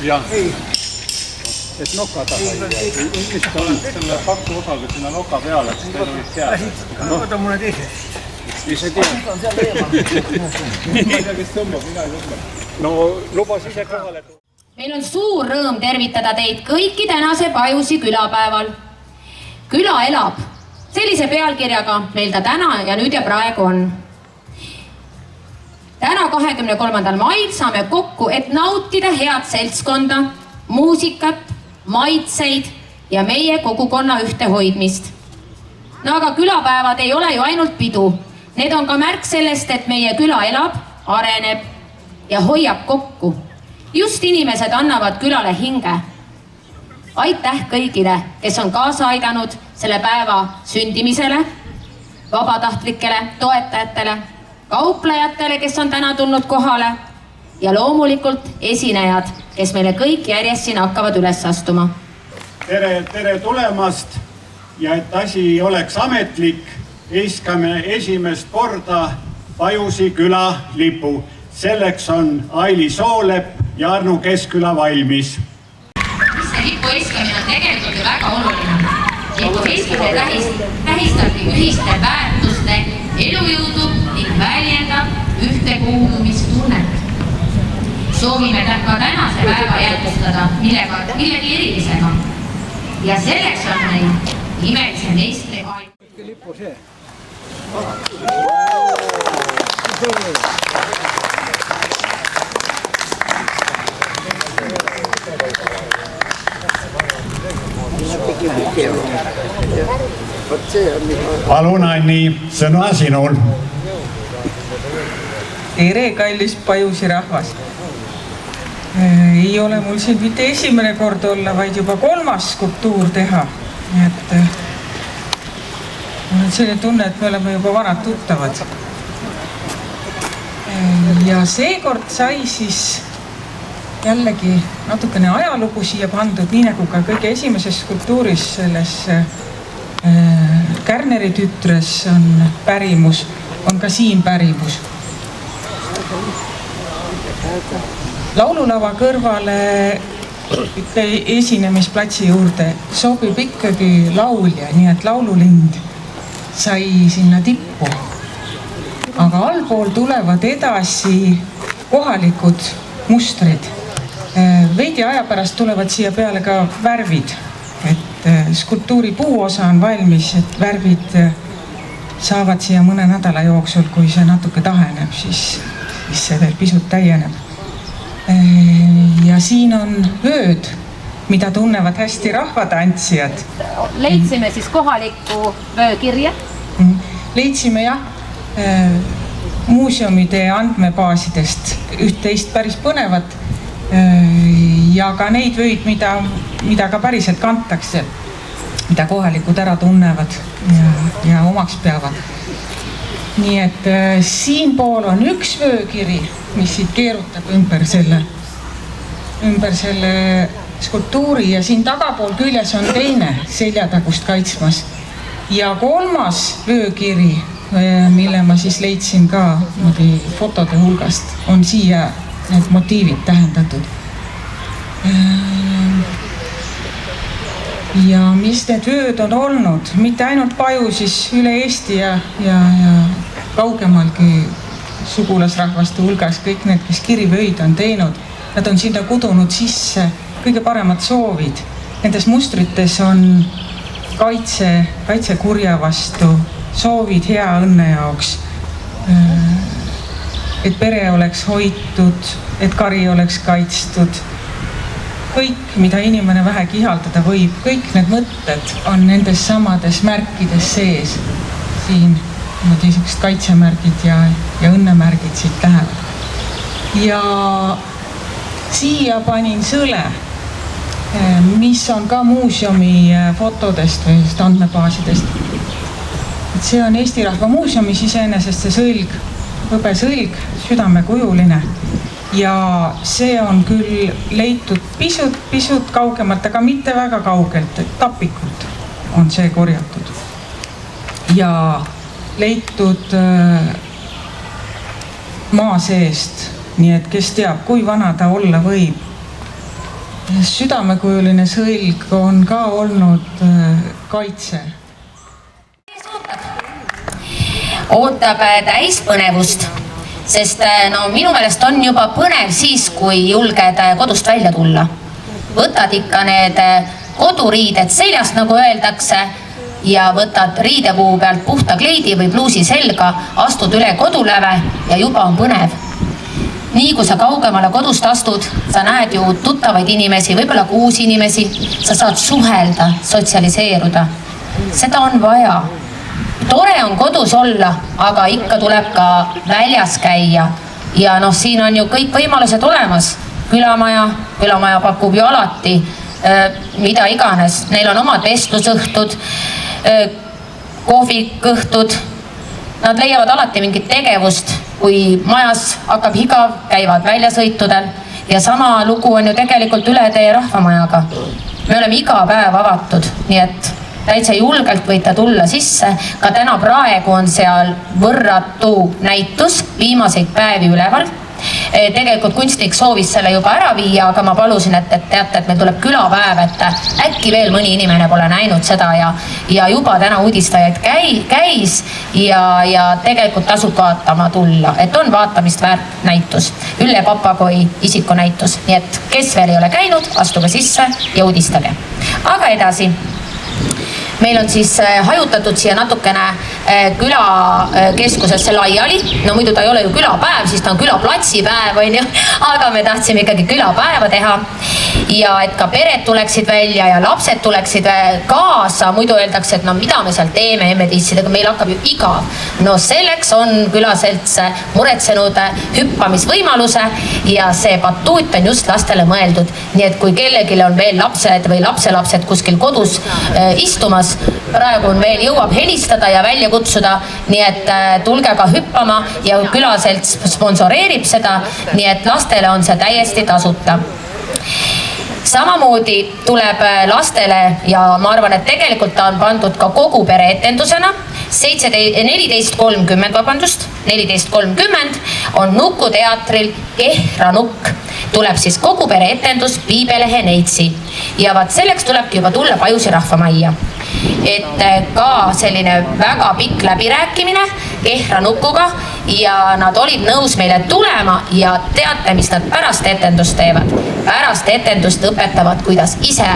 Jah. Et noka taha ei jää. Mis ta on selle pakku osaga sinna noka peale, siis teil olid teada. Võta mulle teisest. Mis ei tea? On seal eemal. Ma ei tea, kes tõmbab, mina ei tõmbab. No lubas ise kohale. Meil on suur rõõm tervitada teid kõiki tänase Pajusi külapäeval. Küla elab. Sellise pealkirjaga meil ta täna ja nüüd ja praegu on. Täna 23. mail saame kokku, et nautida head seltskonda, muusikat, maitseid ja meie kogukonna ühtehoidmist. No aga külapäevad ei ole ju ainult pidu. Need on ka märk sellest, et meie küla elab, areneb ja hoiab kokku. Just inimesed annavad külale hinge. Aitäh kõigile, kes on kaasa aidanud selle päeva sündimisele, vabatahtlikele, toetajatele, kauplejatele, kes on täna tulnud kohale ja loomulikult esinejad, kes meile kõik järjest siin hakkavad üles astuma. Tere tulemast ja et asi oleks ametlik, viskame esimest korda Pajusi küla lipu. Selleks on Aili Soolep ja Arnu Keskküla valmis. See lipu eskamine on tegelikult ju väga oluline. Lipu eskimine tähistabki ühiste väärtuste elujõudu ning väljendab ühtekuulumistunnet. Soovime ka tänase päeva jätustada millegi erilisega. Ja selleks on meil imelise meistri aeg. Lipu see. Palun Anni, sõna sinul. Tere, kallis Pajusi rahvas. Ei ole mul siin mitte esimene kord olla, vaid juba 3. skulptuur teha. Et on selline tunne, et me oleme juba vanad tuttavad. Ja seekord sai siis jällegi natukene ajalugu siia pandud, nii nagu ka kõige esimeses skulptuuris selles Kärneri tütres on pärimus, on ka siin pärimus. Laululava kõrvale esinemisplatsi juurde sobib ikkagi laulja, nii et laululind sai sinna tippu. Aga allpool tulevad edasi kohalikud mustrid. Veidi aja pärast tulevad siia peale ka värvid, et skulptuuri puuosa on valmis, et värvid saavad siia mõne nädala jooksul, kui see natuke taheneb, siis see veel pisut täieneb. Ja siin on vööd, mida tunnevad hästi rahvatantsijad. Leidsime siis kohalikku vöökirja. Leidsime jah, muuseumide andmebaasidest üht-teist päris põnevat ja ka neid vöid, mida ka päriselt kantakse, mida kohalikud ära tunnevad ja omaks peavad. Nii et siinpool on üks vöökiri, mis siit keerutab ümber selle skulptuuri ja siin tagapool küljes on teine seljatagust kaitsmas. Ja 3. vöökiri, mille ma siis leidsin ka fotode hulgast, on siia need motiivid tähendatud. Ja mis need vööd on olnud, mitte ainult Pajusis, üle Eesti ja kaugemalgi sugulasrahvaste hulgas, kõik need, kes kirivöid on teinud, nad on sinna kudunud sisse kõige paremad soovid. Nendes mustrites on kaitse kurja vastu, soovid hea õnne jaoks, et pere oleks hoitud, et kari oleks kaitstud. Kõik, mida inimene vähegi ihaldada võib, kõik need mõtted on nendes samades märkides sees. Siin teiseks kaitsemärgid ja õnnemärgid siit lähevad. Ja siia panin sõle, mis on ka muuseumi fotodest või andmebaasidest. See on Eesti Rahva Muuseumis iseenesest see sõlg, hõbesõlg, südamekujuline. Ja see on küll leitud pisut kaugemalt, aga mitte väga kaugelt, et tapikult on see korjatud. Ja leitud maa seest, nii et kes teab, kui vana ta olla võib. südamekujuline sõlg on ka olnud kaitse. Ootab täis põnevust, sest no minu meelest on juba põnev siis, kui julged kodust välja tulla. Võtad ikka need koduriided seljast, nagu öeldakse, ja võtad riidepuu pealt puhta kleidi või pluusi selga, astud üle koduläve ja juba on põnev. Nii kui sa kaugemale kodust astud, sa näed ju tuttavaid inimesi, võib-olla ka uusi inimesi, sa saad suhelda, sotsialiseeruda. Seda on vaja. Tore on kodus olla, aga ikka tuleb ka väljas käia. Ja noh, siin on ju kõik võimalused olemas. Külamaja pakub ju alati mida iganes. Neil on omad vestlusõhtud, kohvikõhtud. Nad leiavad alati mingit tegevust, kui majas hakkab igav, käivad väljasõitudel. Ja sama lugu on ju tegelikult üle tee rahvamajaga. Me oleme iga päev avatud, nii et täitsa julgelt võite tulla sisse. Ka täna praegu on seal võrratu näitus, viimaseid päevi üleval. Tegelikult kunstnik soovis selle juba ära viia, aga ma palusin, et teate, et meil tuleb külapäev, et äkki veel mõni inimene pole näinud seda ja juba täna uudistajaid käis ja tegelikult tasub vaatama tulla, et on vaatamist väärt näitus, Ülle Papagoi isikunäitus, nii et kes veel ei ole käinud, astuge sisse ja uudistage. Aga edasi. Meil on siis hajutatud siia natukene külakeskusesse laiali. No muidu ta ei ole ju külapäev, siis ta on külaplatsipäev, on ju. Aga me tahtsime ikkagi külapäeva teha. Ja et ka pered tuleksid välja ja lapsed tuleksid kaasa. Muidu öeldakse, et no mida me seal teeme emmedissidega, meil hakkab ju igav. No selleks on külaselts muretsenud hüppamisvõimaluse ja see batuut on just lastele mõeldud. Nii et kui kellelgi on veel lapsed või lapselapsed kuskil kodus istumas, praegu on veel jõuab helistada ja välja kutsuda, nii et tulge ka hüppama ja külaselts sponsoreerib seda, nii et lastele on see täiesti tasuta. Samamoodi tuleb lastele ja ma arvan, et tegelikult ta on pandud ka kogu pere etendusena. 14.30 on Nukuteatril Kehra nukk. Tuleb siis kogu pere etendus Piibelehe Neitsi. Ja vaat selleks tulebki juba tulla Pajusi rahvamajja. Et ka selline väga pikk läbirääkimine Kehra nukuga ja nad olid nõus meile tulema ja teate, mis nad pärast etendust teevad. Pärast etendust õpetavad, kuidas ise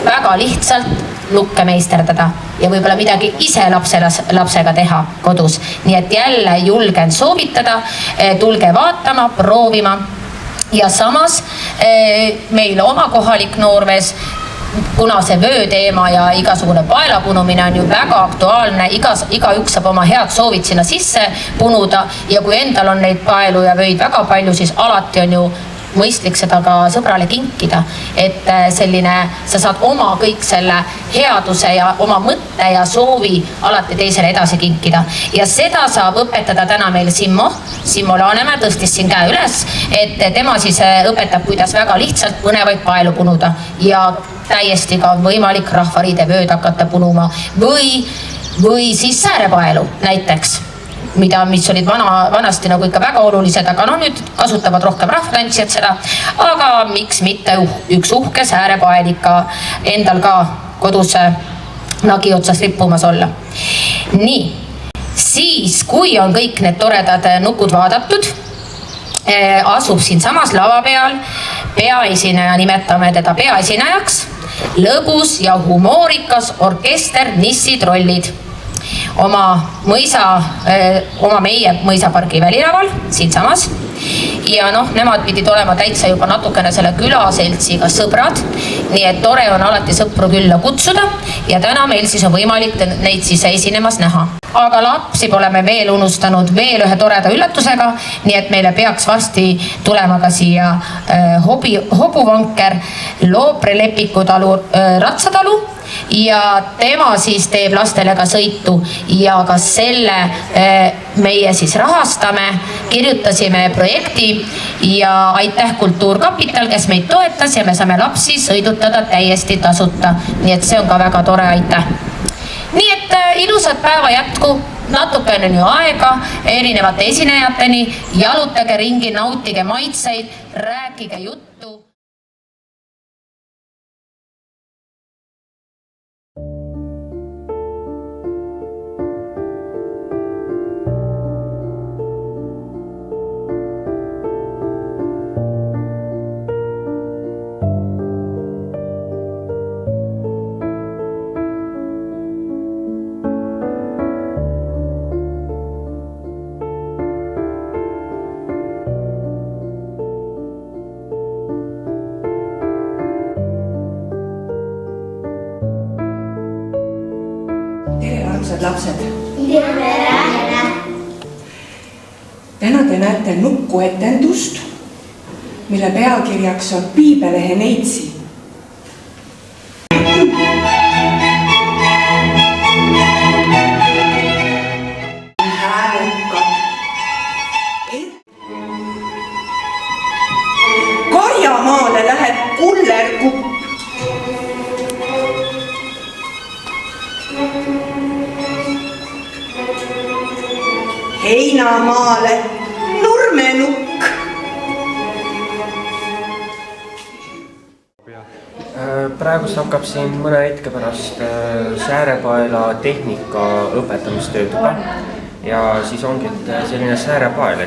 väga lihtsalt nukke meisterdada ja võib-olla midagi ise lapsega teha kodus. Nii et jälle julgen soovitada, tulge vaatama, proovima. Ja samas meil oma kohalik noormees, kuna see vööteema ja igasugune paelapunumine on ju väga aktuaalne, igaüks saab oma head soovid sinna sisse punuda ja kui endal on neid paelu ja vöid väga palju, siis alati on ju mõistlik seda ka sõbrale kinkida, et selline, sa saad oma kõik selle headuse ja oma mõtte ja soovi alati teisele edasi kinkida. Ja seda saab õpetada täna meil Simmo Laanemäe tõstis siin käe üles, et tema siis õpetab, kuidas väga lihtsalt põnevaid paelu punuda ja täiesti ka võimalik rahvariidevööd hakata punuma või siis säärepaelu näiteks. Mis olid vanasti nagu ikka väga olulised, aga no nüüd kasutavad rohkem rahvatantsijad seda, aga miks mitte üks uhke säärepael ikka endal ka kodus nagi otsas rippumas olla. Nii, siis kui on kõik need toredad nukud vaadatud, asub siin samas lava peal peaesineja, nimetame teda peaesinejaks, lõbus ja humoorikas orkester Nissi-trollid. Oma meie mõisapargi väliraval, siin samas. Ja noh, nemad pidid olema täitsa juba natukene selle külaseltsiga sõbrad, nii et tore on alati sõpru külla kutsuda ja täna meil siis on võimalik neid siis esinemas näha. Aga lapsi pole me veel unustanud veel ühe toreda üllatusega, nii et meile peaks varsti tulema ka siia hobuvanker Loopre Lepikutalu ratsatalu ja tema siis teeb lastele ka sõitu ja ka selle meie siis rahastame, kirjutasime projekti ja aitäh Kultuurkapital, kes meid toetas ja me saame lapsi sõidutada täiesti tasuta, nii et see on ka väga tore, aitäh. Nii et ilusat päeva jätku, natukene on ju aega erinevate esinejateni, jalutage ringi, nautige maitseid, rääkige juttu. missugused lapsed? Tere! Täna te näete nukuetendust, mille pealkirjaks on Piibelehe neitsi. Karjamaale läheb kullerkupp. Heinamaale nurmenukk. Praegust hakkab siin mõne hetke pärast Säärepaela tehnika õpetamistööd ja siis ongi selline säärepael,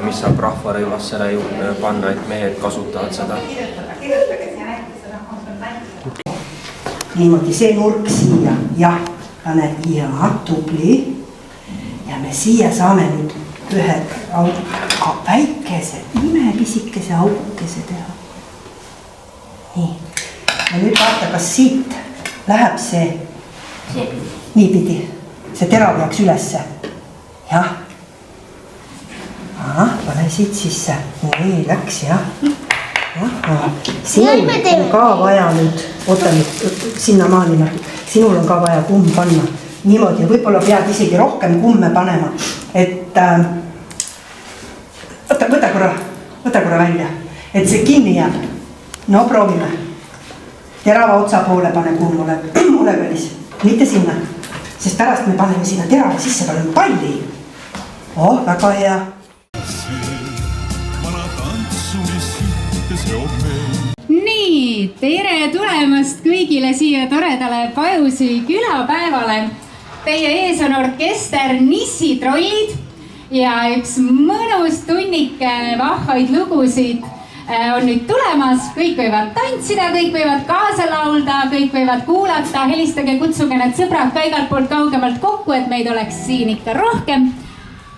mis saab rahvarõivassele juurde panna, et mehed kasutavad seda. Niimoodi see nurk siia, jah, pane ja tubli. Ja me siia saame nüüd ühe väikese, imepisikese aukese teha. Nii. Ja nüüd vaata, kas siit läheb see niipidi. See terav jääks ülesse. Jah. Pane siit sisse. Nii, läks, jah. Sinul on ka vaja nüüd, oota nüüd sinna maani, sinul on ka vaja kumm panna. Niimoodi, võib-olla pead isegi rohkem kumme panema, et võta korra välja, et see kinni jääb. No proovime. Terava otsa poole pane kumm olevelis, mitte sinna, sest pärast me paneme sinna terava sisse, paneme palli. Väga hea. Nii, tere tulemast kõigile siia toredale Pajusi külapäevale. Teie ees on orkester Nissitrollid ja üks mõnus tunnike vahvaid lugusid on nüüd tulemas. Kõik võivad tantsida, kõik võivad kaasa laulda, kõik võivad kuulata. Helistage, kutsuge need sõbrad ka igalt poolt kaugemalt kokku, et meid oleks siin ikka rohkem.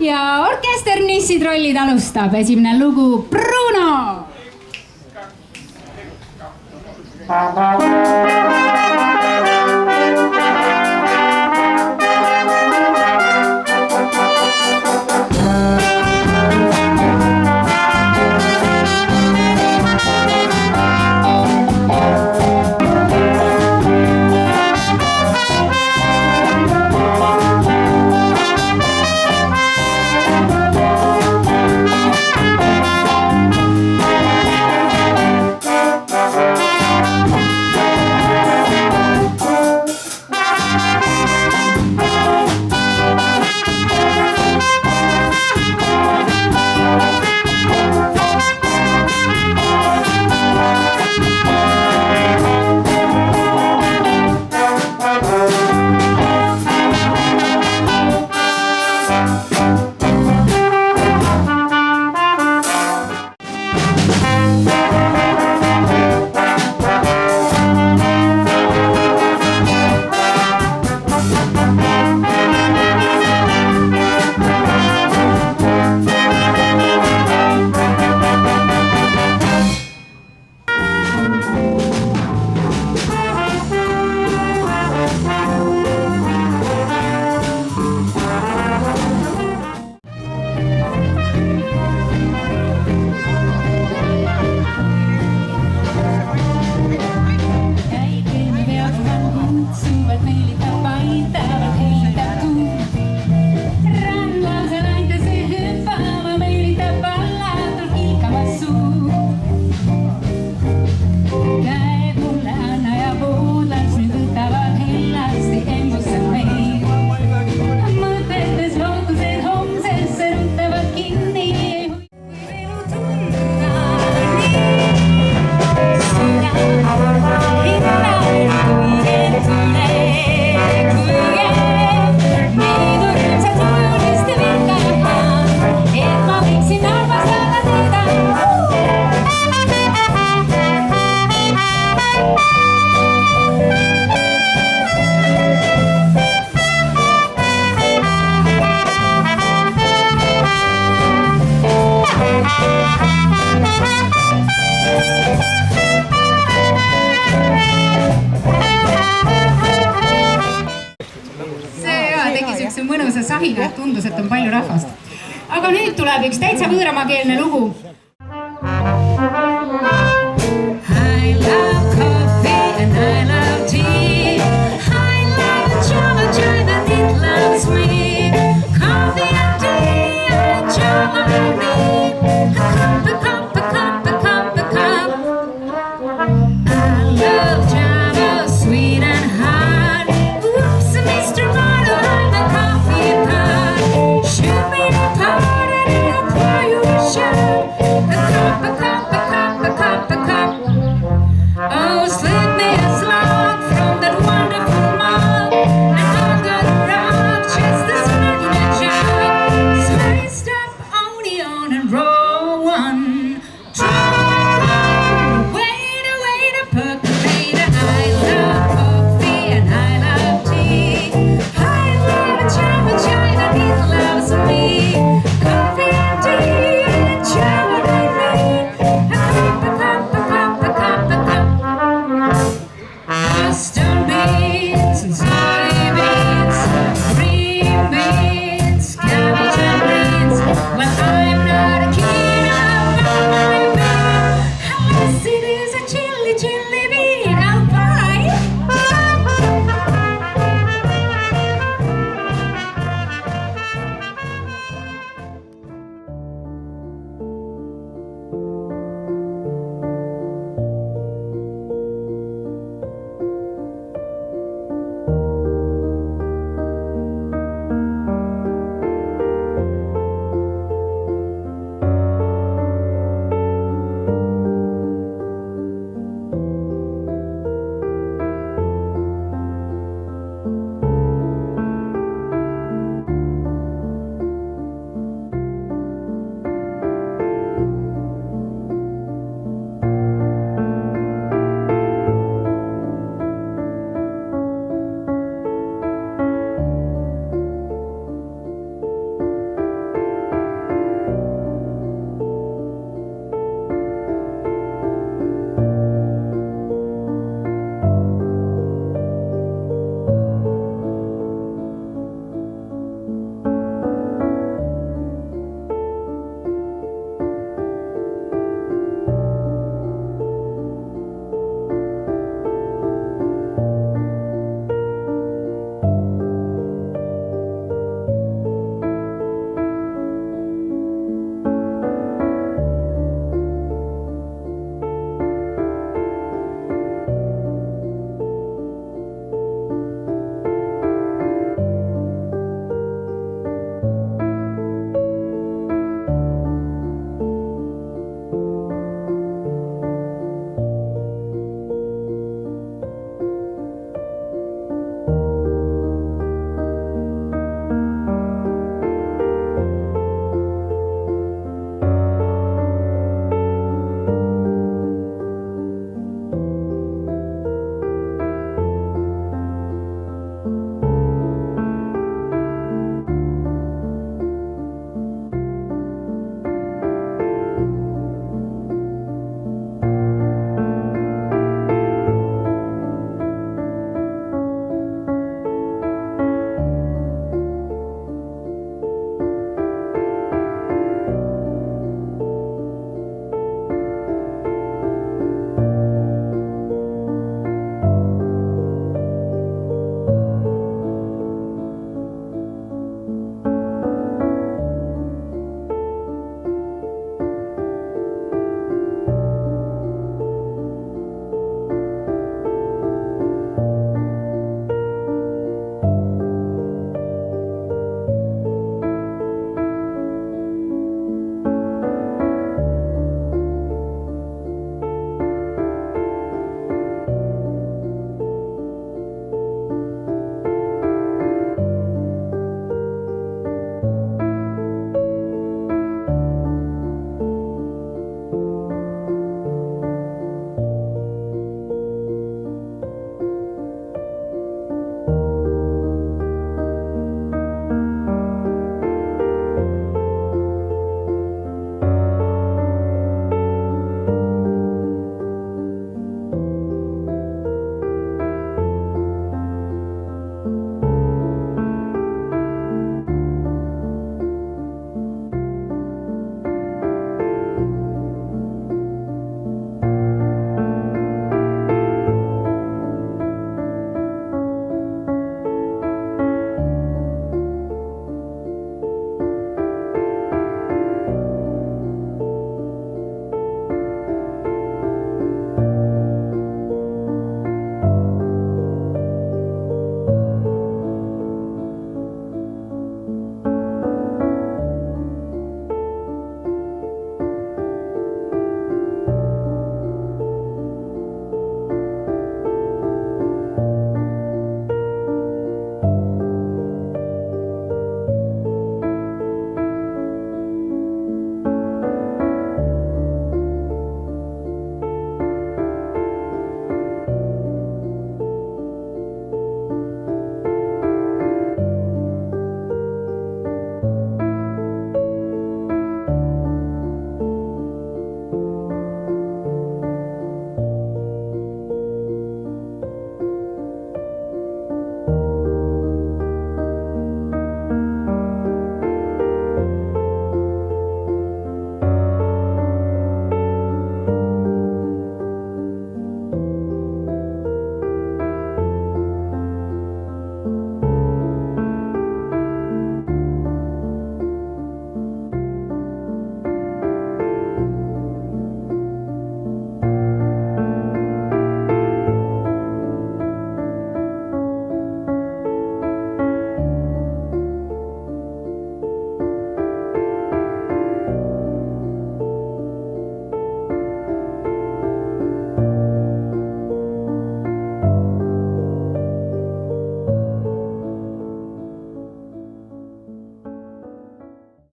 Ja orkester Nissitrollid alustab. Esimene lugu Bruno! lahina, tundus, et on palju rahvast. Aga nüüd tuleb üks täitsa võõramaakeelne lugu. I love coffee and I love tea. I love Java jive and it loves me. Coffee and tea and Java and me. A cup, a cup, a cup, a cup, a cup. I love Java, sweet and hot. Whoops, Mr. Bottle, I'm a coffee pot. Shoot me the pot and I'll pour you a shot. A cup, a cup, a cup, a cup, a cup. Oh, slip me a slug from that wonderful mug, and I'll go rock just as well in a jug. Sliced up onion and raw one. Wait a percolator. I love coffee and I love tea. I love Java jive and it loves me. Coffee and tea and Java and me. A cup, a cup, a cup, a cup, a cup. Stone beans and